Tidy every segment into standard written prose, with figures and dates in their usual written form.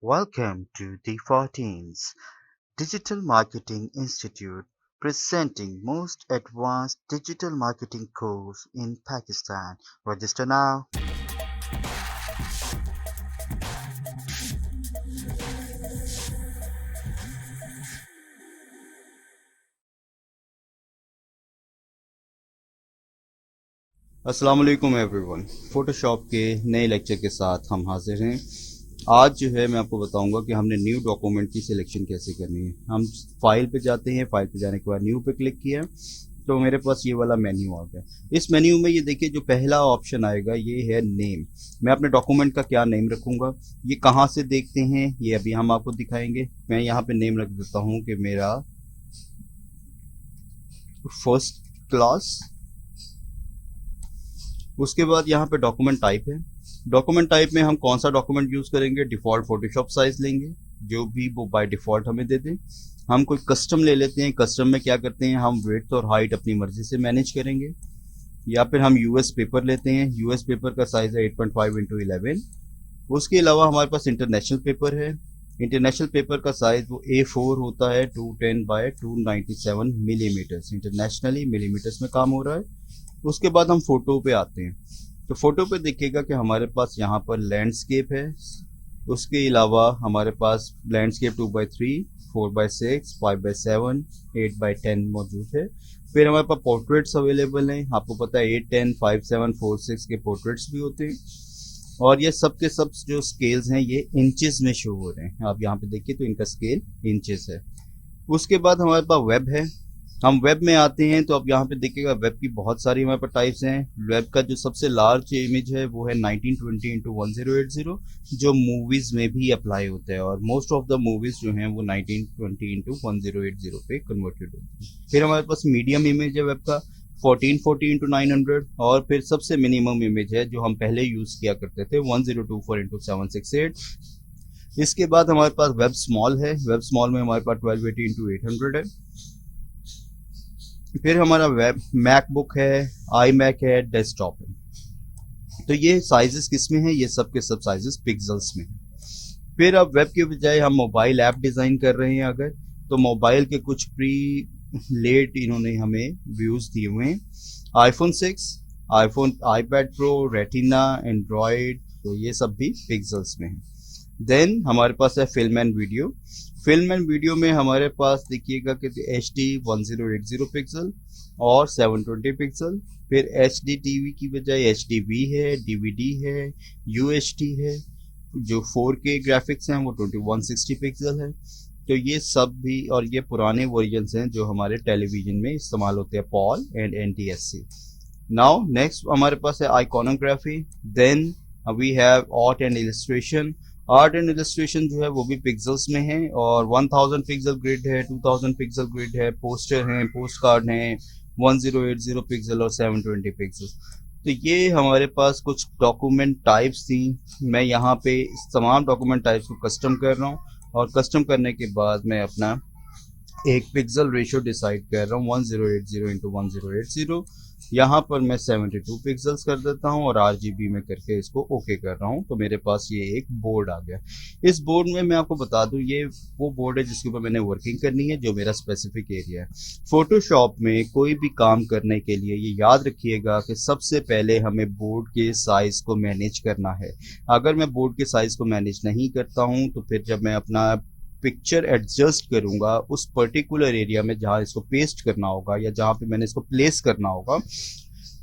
Welcome to the 14th Digital Marketing Institute presenting most advanced digital marketing course in Pakistan. Register now. अस्सलाम वालेकुम everyone. Photoshop के नए lecture के साथ हम हाजिर हैं। आज जो है मैं आपको बताऊंगा कि हमने न्यू डॉक्यूमेंट की सिलेक्शन कैसे करनी है। हम फाइल पे जाते हैं, फाइल पे जाने के बाद न्यू पे क्लिक किया तो मेरे पास ये वाला मेन्यू आ गया। इस मेन्यू में ये देखिए जो पहला ऑप्शन आएगा ये है नेम। मैं अपने डॉक्यूमेंट का क्या नेम रखूंगा, ये कहाँ से देखते हैं ये अभी हम आपको दिखाएंगे। मैं यहाँ पे नेम रख देता हूँ कि मेरा फर्स्ट क्लास। उसके बाद यहाँ पे डॉक्यूमेंट टाइप है। डॉक्यूमेंट टाइप में हम कौन सा डॉक्यूमेंट यूज करेंगे, डिफॉल्ट फोटोशॉप साइज लेंगे जो भी वो बाय डिफॉल्ट हमें दे दे। हम कोई कस्टम ले लेते हैं। कस्टम में क्या करते हैं, हम विड्थ और हाइट अपनी मर्जी से मैनेज करेंगे। या फिर हम यूएस पेपर लेते हैं। यूएस पेपर का साइज है 8.5x11। उसके अलावा हमारे पास इंटरनेशनल पेपर है। इंटरनेशनल पेपर का साइज वो A4 होता है 210x297 मिलीमीटर्स। इंटरनेशनली मिलीमीटर्स में काम हो रहा है। उसके बाद हम फोटो पे आते हैं। तो फोटो पे देखिएगा कि हमारे पास यहाँ पर लैंडस्केप है। उसके अलावा हमारे पास landscape 2x3, 4x6, 5x7, 8x10 मौजूद है। फिर हमारे पास पोर्ट्रेट्स अवेलेबल हैं। आपको पता है 8, 10, 5, 7, 4, 6 के पोर्ट्रेट्स भी होते हैं। और ये सब के सब जो स्केल्स हैं ये इंचेस में शो हो रहे हैं। आप यहाँ पे देखिए तो इनका स्केल इंचेस है। उसके बाद हमारे पास वेब है। हम वेब में आते हैं तो अब यहाँ पे देखिएगा वेब की बहुत सारी हमारे पास टाइप्स हैं। वेब का जो सबसे लार्ज इमेज है वो है 1920x1080 जो मूवीज में भी अप्लाई होता है। और मोस्ट ऑफ द मूवीज जो हैं वो 1920x1080 पे कन्वर्टेड होती है। फिर हमारे पास मीडियम इमेज है वेब का 1440x900। और फिर सबसे मिनिमम इमेज है जो हम पहले यूज किया करते थे 1024x768। इसके बाद हमारे पास वेब स्मॉल है। वेब स्मॉल में हमारे पास 1280x800 है। फिर हमारा वेब मैकबुक है, आई मैक है, डेस्कटॉप है। तो ये साइजेस किस में है, ये सब के सब साइजेस पिक्सल्स में है। फिर अब वेब के बजाय हम मोबाइल ऐप डिजाइन कर रहे हैं अगर, तो मोबाइल के कुछ प्री लेट इन्होंने हमें व्यूज दिए हुए हैं। IPhone 6, iPhone, iPad pro, retina, Android, तो ये सब भी पिक्सल्स में है। देन हमारे पास है film and video. Film and video में हमारे पास देखिएगा कि HD 1080 पिक्सल और 720 पिक्सल। फिर HD TV की बजाय HDV है, DVD है, UHD है। जो 4K ग्राफिक्स हैं वो 2160 पिक्सल है। तो ये सब भी, और ये पुराने वर्जन्स हैं जो हमारे टेलीविजन में इस्तेमाल होते हैं, PAL and NTSC। Now next हमारे पास है iconography. Then we have art and illustration. Art and illustration जो है वो भी पिक्सल्स में है और 1000 पिक्सल ग्रिड है, 2000 पिक्सल ग्रिड है, पोस्टर हैं, पोस्ट कार्ड हैं, 1080 पिक्सल और 720 पिक्सल। तो ये हमारे पास कुछ डॉक्यूमेंट टाइप्स थी। मैं यहाँ पे इस तमाम डॉक्यूमेंट टाइप्स को कस्टम कर रहा हूँ और कस्टम करने के बाद मैं अपना एक पिक्सल रेशियो डिसाइड कर रहा हूँ 1080x1080। यहाँ पर मैं 72 पिक्सल्स कर देता हूँ और RGB में करके इसको ओके कर रहा हूँ। तो मेरे पास ये एक बोर्ड आ गया। इस बोर्ड में मैं आपको बता दूं ये वो बोर्ड है जिसके ऊपर मैंने वर्किंग करनी है, जो मेरा स्पेसिफिक एरिया है। फोटोशॉप में कोई भी काम करने के लिए ये याद रखिएगा कि सबसे पहले हमें बोर्ड के साइज को मैनेज करना है। अगर मैं बोर्ड के साइज को मैनेज नहीं करता हूँ तो फिर जब मैं अपना पिक्चर एडजस्ट करूंगा उस पर्टिकुलर एरिया में जहां इसको पेस्ट करना होगा या जहां पे मैंने इसको प्लेस करना होगा,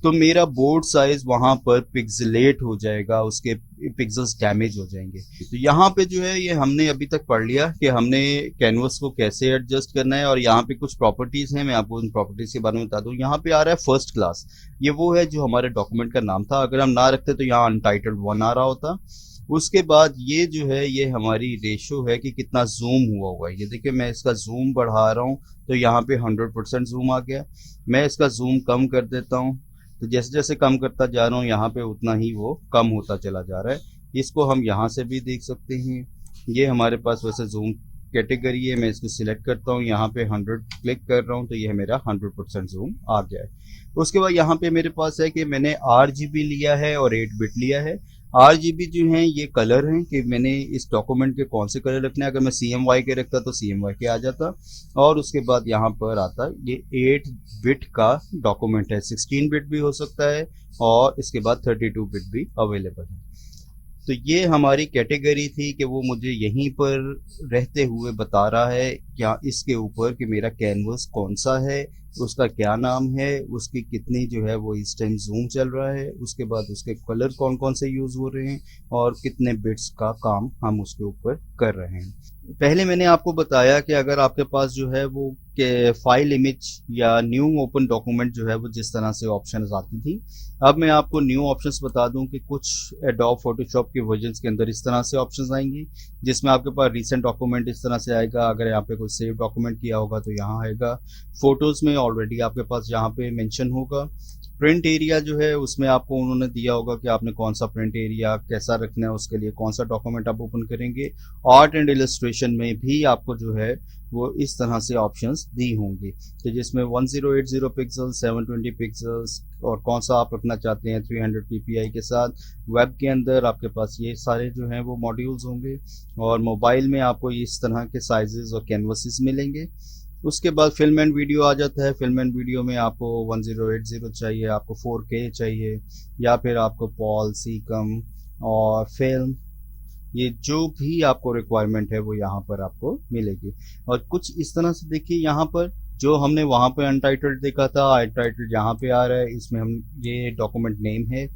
तो मेरा बोर्ड साइज वहां पर पिक्सलेट हो जाएगा, उसके पिक्सल्स डैमेज हो जाएंगे। तो यहाँ पे जो है ये हमने अभी तक पढ़ लिया कि हमने कैनवस को कैसे एडजस्ट करना है। और यहाँ पे कुछ प्रॉपर्टीज हैं, मैं आपको उन प्रॉपर्टीज के बारे में बता दूं। यहाँ पे आ रहा है फर्स्ट क्लास, ये वो है जो हमारे डॉक्यूमेंट का नाम था। अगर हम ना रखते तो यहाँ अनटाइटल्ड 1 आ रहा होता। उसके बाद ये जो है ये हमारी रेशो है कि कितना जूम हुआ होगा। ये देखिए मैं इसका जूम बढ़ा रहा हूँ तो यहाँ पे 100% जूम आ गया। मैं इसका जूम कम कर देता हूँ तो जैसे जैसे कम करता जा रहा हूँ यहाँ पे उतना ही वो कम होता चला जा रहा है। इसको हम यहाँ से भी देख सकते हैं। ये हमारे पास वैसे जूम कैटेगरी है। मैं इसको सिलेक्ट करता हूँ, यहाँ पे 100 क्लिक कर रहा हूँ तो ये मेरा 100% जूम आ गया है। उसके बाद यहाँ पे मेरे पास है कि मैंने RGB लिया है और 8 बिट लिया है। RGB जो हैं ये कलर हैं कि मैंने इस डॉक्यूमेंट के कौन से कलर रखने हैं। अगर मैं CMY के रखता तो CMY के आ जाता, और उसके बाद यहाँ पर आता ये 8 बिट का डॉक्यूमेंट है, 16 बिट भी हो सकता है और इसके बाद 32 बिट भी अवेलेबल है। तो ये हमारी कैटेगरी थी कि वो मुझे यहीं पर रहते हुए बता रहा है क्या इसके ऊपर कि मेरा कैनवस कौन सा है, उसका क्या नाम है, उसकी कितनी जो है वो इस टाइम जूम चल रहा है, उसके बाद उसके कलर कौन कौन से यूज़ हो रहे हैं और कितने बिट्स का काम हम उसके ऊपर कर रहे हैं। पहले मैंने आपको बताया कि अगर आपके पास जो है वो के फाइल इमेज या न्यू ओपन डॉक्यूमेंट जो है वो जिस तरह से ऑप्शंस आती थी, अब मैं आपको न्यू ऑप्शंस बता दूं कि कुछ एडोब फोटोशॉप के वर्जन्स के अंदर इस तरह से ऑप्शंस आएंगी, जिसमें आपके पास रीसेंट डॉक्यूमेंट इस तरह से आएगा। अगर यहाँ पे कोई सेव डॉक्यूमेंट किया होगा तो यहाँ आएगा। फोटोज में ऑलरेडी आपके पास यहाँ पे मेंशन होगा। प्रिंट एरिया जो है उसमें आपको उन्होंने दिया होगा कि आपने कौन सा प्रिंट एरिया कैसा रखना है, उसके लिए कौन सा डॉक्यूमेंट आप ओपन करेंगे। आर्ट एंड इलस्ट्रेशन में भी आपको जो है वो इस तरह से ऑप्शंस दी होंगी, तो जिसमें 1080 पिक्सल, 720 पिक्सल्स और कौन सा आप रखना चाहते हैं 300 ppi के साथ। वेब के अंदर आपके पास ये सारे जो हैं वो मॉड्यूल्स होंगे, और मोबाइल में आपको इस तरह के साइजेस और कैनवसेस मिलेंगे। उसके बाद फिल्म एंड वीडियो आ जाता है। फिल्म एंड वीडियो में आपको 1080 चाहिए, आपको 4K चाहिए, या फिर आपको पॉल, सीकम और फिल्म, ये जो भी आपको रिक्वायरमेंट है वो यहाँ पर आपको मिलेगी। और कुछ इस तरह से देखिए, यहाँ पर जो हमने वहाँ पे अनटाइटल्ड देखा था, अनटाइटल्ड यहाँ पे आ रहा है। इसमें हम ये डॉक्यूमेंट नेम है,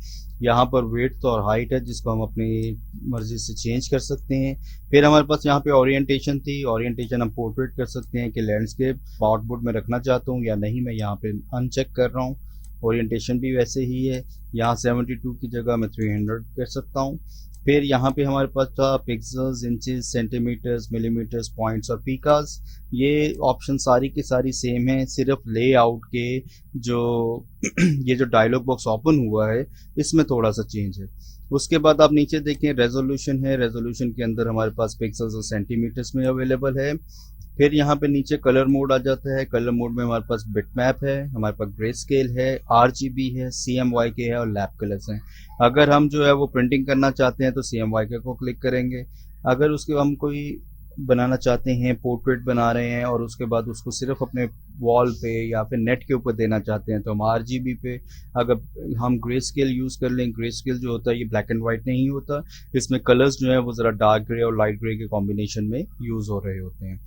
यहाँ पर वेट और हाइट है जिसको हम अपनी मर्जी से चेंज कर सकते हैं। फिर हमारे पास यहाँ पे ओरिएंटेशन थी। ओरिएंटेशन हम पोर्ट्रेट कर सकते हैं कि लैंडस्केप आउटपुट में रखना चाहता हूँ या नहीं, मैं यहाँ पे अनचेक कर रहा हूँ। ओरिएंटेशन भी वैसे ही है, यहाँ 72 की जगह मैं 300 कर सकता हूँ। फिर यहाँ पे हमारे पास था pixels, inches, centimetres, millimetres, points और पीकास। ये ऑप्शन सारी की सारी सेम है, सिर्फ लेआउट के जो ये जो डायलॉग बॉक्स ओपन हुआ है इसमें थोड़ा सा चेंज है। उसके बाद आप नीचे देखें रेजोल्यूशन है। रेजोल्यूशन के अंदर हमारे पास पिक्सल्स और सेंटीमीटर्स में अवेलेबल है। फिर यहाँ पे नीचे कलर मोड आ जाता है। कलर मोड में हमारे पास बिटमैप है, हमारे पास ग्रे स्केल है, RGB है, CMYK है और लैब कलर्स हैं। अगर हम जो है वो प्रिंटिंग करना चाहते हैं तो CMYK को क्लिक करेंगे। अगर उसके हम कोई बनाना चाहते हैं, पोर्ट्रेट बना रहे हैं और उसके बाद उसको सिर्फ अपने वॉल पे या फिर नेट के ऊपर देना चाहते हैं तो हम RGB पे। अगर हम ग्रे स्केल यूज़ कर लें, ग्रे स्केल जो होता है ये ब्लैक एंड वाइट नहीं होता, इसमें कलर्स जो है वो ज़रा डार्क ग्रे और लाइट ग्रे के कॉम्बिनेशन में यूज़ हो रहे होते हैं।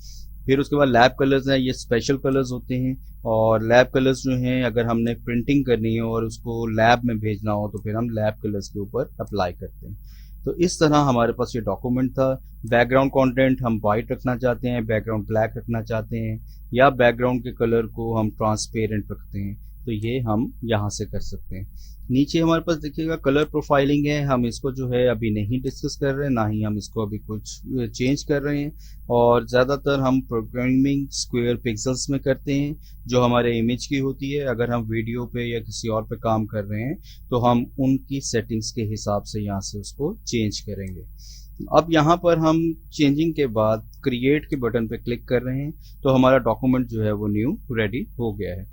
फिर उसके बाद लैब कलर्स हैं, ये स्पेशल कलर्स होते हैं। और लैब कलर्स जो हैं अगर हमने प्रिंटिंग करनी हो और उसको लैब में भेजना हो तो फिर हम लैब कलर्स के ऊपर अप्लाई करते हैं। तो इस तरह हमारे पास ये डॉक्यूमेंट था। बैकग्राउंड कंटेंट हम वाइट रखना चाहते हैं, बैकग्राउंड ब्लैक रखना चाहते हैं, या बैकग्राउंड के कलर को हम ट्रांसपेरेंट रखते हैं, तो ये हम यहाँ से कर सकते हैं। नीचे हमारे पास देखिएगा कलर प्रोफाइलिंग है। हम इसको जो है अभी नहीं डिस्कस कर रहे हैं, ना ही हम इसको अभी कुछ चेंज कर रहे हैं। और ज़्यादातर हम प्रोग्रामिंग स्क्वायर पिक्सल्स में करते हैं जो हमारे इमेज की होती है। अगर हम वीडियो पे या किसी और पे काम कर रहे हैं तो हम उनकी सेटिंग्स के हिसाब से यहाँ से उसको चेंज करेंगे। अब यहाँ पर हम चेंजिंग के बाद क्रिएट के बटन पे क्लिक कर रहे हैं तो हमारा डॉक्यूमेंट जो है वो न्यू रेडी हो गया है।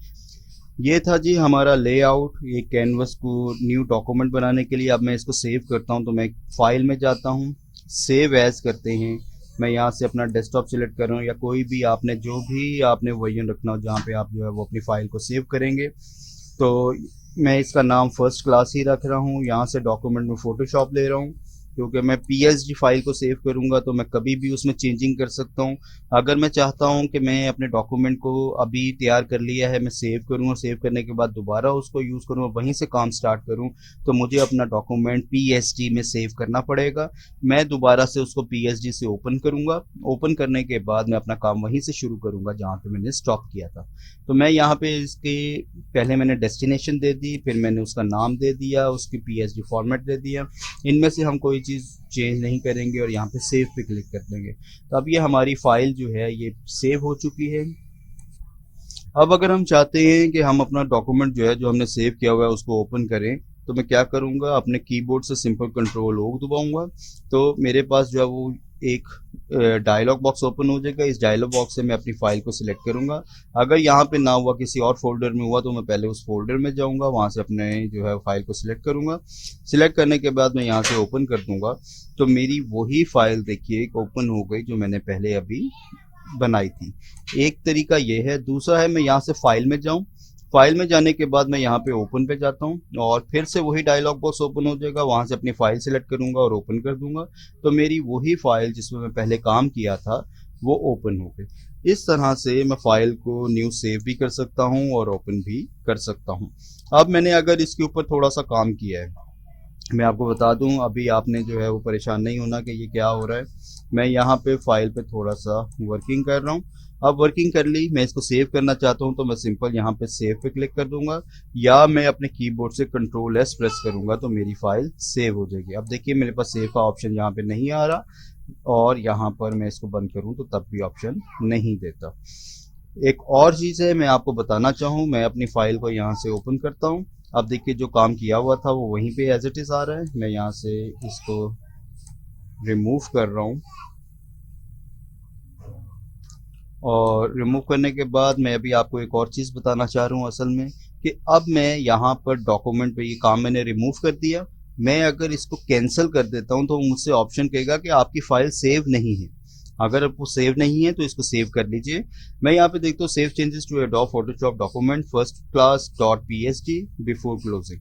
ये था जी हमारा लेआउट, ये कैनवस को न्यू डॉक्यूमेंट बनाने के लिए। अब मैं इसको सेव करता हूँ तो मैं फाइल में जाता हूँ, सेव एज करते हैं। मैं यहाँ से अपना डेस्कटॉप सिलेक्ट कर रहा हूँ या कोई भी आपने जो भी आपने वर्जन रखना हो जहाँ पे आप जो है वो अपनी फाइल को सेव करेंगे। तो मैं इसका नाम फर्स्ट क्लास ही रख रहा हूँ। यहाँ से डॉक्यूमेंट में फोटोशॉप ले रहा हूँ क्योंकि मैं PSG फाइल को सेव करूंगा तो मैं कभी भी उसमें चेंजिंग कर सकता हूं। अगर मैं चाहता हूं कि मैं अपने डॉक्यूमेंट को अभी तैयार कर लिया है, मैं सेव करूं और सेव करने के बाद दोबारा उसको यूज़ करूं और वहीं से काम स्टार्ट करूं, तो मुझे अपना डॉक्यूमेंट PSG में सेव करना पड़ेगा। मैं दोबारा से उसको PSG से ओपन करूंगा। ओपन करने के बाद मैं अपना काम वहीं से शुरू करूंगा जहाँ पे मैंने स्टॉप किया था। तो मैं यहाँ पे इसके पहले मैंने डेस्टिनेशन दे दी, फिर मैंने उसका नाम दे दिया, उसकी PSG फॉर्मेट दे दिया। इनमें से हम कोई चीज़ चेंज नहीं करेंगे और यहाँ पे सेव पे क्लिक कर देंगे। तो अब ये हमारी फाइल जो है ये सेव हो चुकी है। अब अगर हम चाहते हैं कि हम अपना डॉक्यूमेंट जो है जो हमने सेव किया हुआ है उसको ओपन करें तो मैं क्या करूँगा, अपने कीबोर्ड से सिंपल कंट्रोल O दबाऊंगा तो मेरे पास जो है वो एक डायलॉग बॉक्स ओपन हो जाएगा। इस डायलॉग बॉक्स से मैं अपनी फाइल को सिलेक्ट करूंगा। अगर यहाँ पे ना हुआ, किसी और फोल्डर में हुआ, तो मैं पहले उस फोल्डर में जाऊंगा, वहां से अपने जो है फाइल को सिलेक्ट करूंगा। सिलेक्ट करने के बाद मैं यहाँ से ओपन कर दूंगा, तो मेरी वही फाइल देखिए एक ओपन हो गई जो मैंने पहले अभी बनाई थी। एक तरीका ये है। दूसरा है मैं यहाँ से फाइल में जाऊं, फाइल में जाने के बाद मैं यहाँ पे ओपन पे जाता हूँ और फिर से वही डायलॉग बॉक्स ओपन हो जाएगा, वहां से अपनी फाइल सेलेक्ट करूंगा और ओपन कर दूंगा, तो मेरी वही फाइल जिसमें मैं पहले काम किया था वो ओपन हो गई। इस तरह से मैं फाइल को न्यू सेव भी कर सकता हूँ और ओपन भी कर सकता हूँ। अब मैंने अगर इसके ऊपर थोड़ा सा काम किया है, मैं आपको बता दूं, अभी आपने जो है वो परेशान नहीं होना कि ये क्या हो रहा है। मैं यहाँ पे फाइल पे थोड़ा सा वर्किंग कर रहा हूँ। अब वर्किंग कर ली, मैं इसको सेव करना चाहता हूँ, तो मैं सिंपल यहाँ पे सेव पे क्लिक कर दूंगा, या मैं अपने कीबोर्ड से कंट्रोल एस प्रेस करूंगा तो मेरी फाइल सेव हो जाएगी। अब देखिए मेरे पास सेव का ऑप्शन यहाँ पे नहीं आ रहा, और यहाँ पर मैं इसको बंद करूँ तो तब भी ऑप्शन नहीं देता। एक और चीज़ है मैं आपको बताना चाहूँ, मैं अपनी फाइल को यहाँ से ओपन करता हूँ। अब देखिए जो काम किया हुआ था वो वहीं पे एज इट इज़ आ रहा है। मैं यहाँ से इसको रिमूव कर रहा हूँ, और रिमूव करने के बाद मैं अभी आपको एक और चीज़ बताना चाह रहा हूँ असल में, कि अब मैं यहाँ पर डॉक्यूमेंट पे ये काम मैंने रिमूव कर दिया। मैं अगर इसको कैंसिल कर देता हूँ तो मुझसे ऑप्शन कहेगा कि आपकी फाइल सेव नहीं है। अगर आपको सेव नहीं है तो इसको सेव कर लीजिए। मैं यहाँ पे देखता हूँ save changes to Adobe Photoshop document first class dot psd before closing.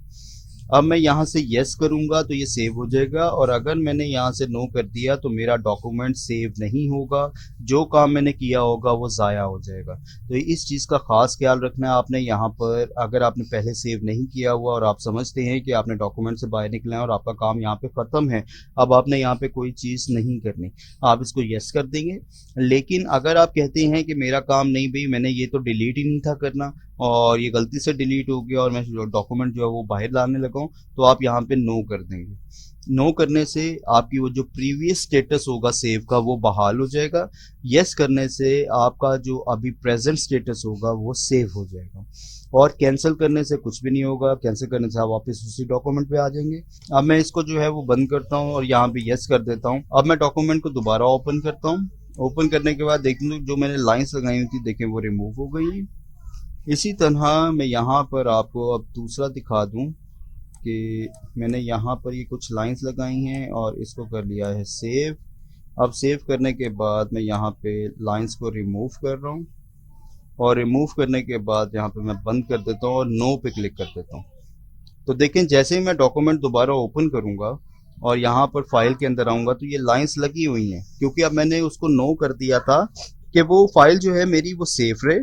अब मैं यहाँ से यस करूंगा तो ये सेव हो जाएगा, और अगर मैंने यहाँ से नो कर दिया तो मेरा डॉक्यूमेंट सेव नहीं होगा, जो काम मैंने किया होगा वो ज़ाया हो जाएगा। तो इस चीज़ का खास ख्याल रखना है आपने यहाँ पर। अगर आपने पहले सेव नहीं किया हुआ और आप समझते हैं कि आपने डॉक्यूमेंट से बाहर निकले हैं और आपका काम यहाँ पे ख़त्म है, अब आपने यहाँ पे कोई चीज़ नहीं करनी, आप इसको यस कर देंगे। लेकिन अगर आप कहते हैं कि मेरा काम नहीं भाई, मैंने ये तो डिलीट ही नहीं था करना और ये गलती से डिलीट हो गया और मैं डॉक्यूमेंट जो है वो बाहर लाने लगा हूँ, तो आप यहाँ पे नो कर देंगे। नो करने से आपकी वो जो प्रीवियस स्टेटस होगा सेव का वो बहाल हो जाएगा। यस करने से आपका जो अभी प्रेजेंट स्टेटस होगा वो सेव हो जाएगा। और कैंसिल करने से कुछ भी नहीं होगा, कैंसिल करने से आप वापस उसी डॉक्यूमेंट पे आ जाएंगे। अब मैं इसको जो है वो बंद करता हूँ और यहाँ पे यस कर देता हूँ। अब मैं डॉक्यूमेंट को दोबारा ओपन करता हूँ। ओपन करने के बाद देखते जो मैंने लाइंस लगाई हुई थी, देखें वो रिमूव हो गई हैं। इसी तरह मैं यहाँ पर आपको अब दूसरा दिखा दूँ कि मैंने यहाँ पर ये कुछ लाइंस लगाई हैं और इसको कर लिया है सेव। अब सेव करने के बाद मैं यहाँ पे लाइंस को रिमूव कर रहा हूँ, और रिमूव करने के बाद यहाँ पे मैं बंद कर देता हूँ और नो पे क्लिक कर देता हूँ। तो देखें जैसे ही मैं डॉक्यूमेंट दोबारा ओपन करूँगा और यहाँ पर फाइल के अंदर आऊँगा तो ये लाइंस लगी हुई हैं, क्योंकि अब मैंने उसको नो कर दिया था कि वो फाइल जो है मेरी वो सेफ रहे,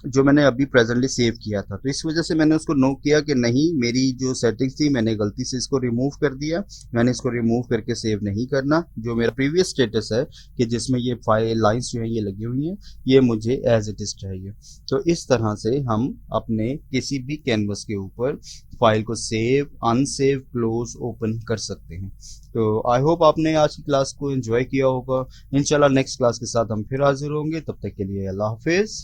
जो मैंने अभी प्रेजेंटली सेव किया था। तो इस वजह से मैंने उसको नो किया कि नहीं, मेरी जो सेटिंग्स थी मैंने गलती से इसको रिमूव कर दिया, मैंने इसको रिमूव करके सेव नहीं करना। जो मेरा प्रीवियस स्टेटस है कि जिसमें ये फाइल लाइंस जो है ये लगी हुई हैं, ये मुझे एज इट इज चाहिए। तो इस तरह से हम अपने किसी भी कैनवस के ऊपर फाइल को सेव, अनसेव, क्लोज, ओपन कर सकते हैं। तो आई होप आपने आज की क्लास को एंजॉय किया होगा। इंशाल्लाह नेक्स्ट क्लास के साथ हम फिर हाजिर होंगे, तब तक के लिए अल्लाह हाफिज।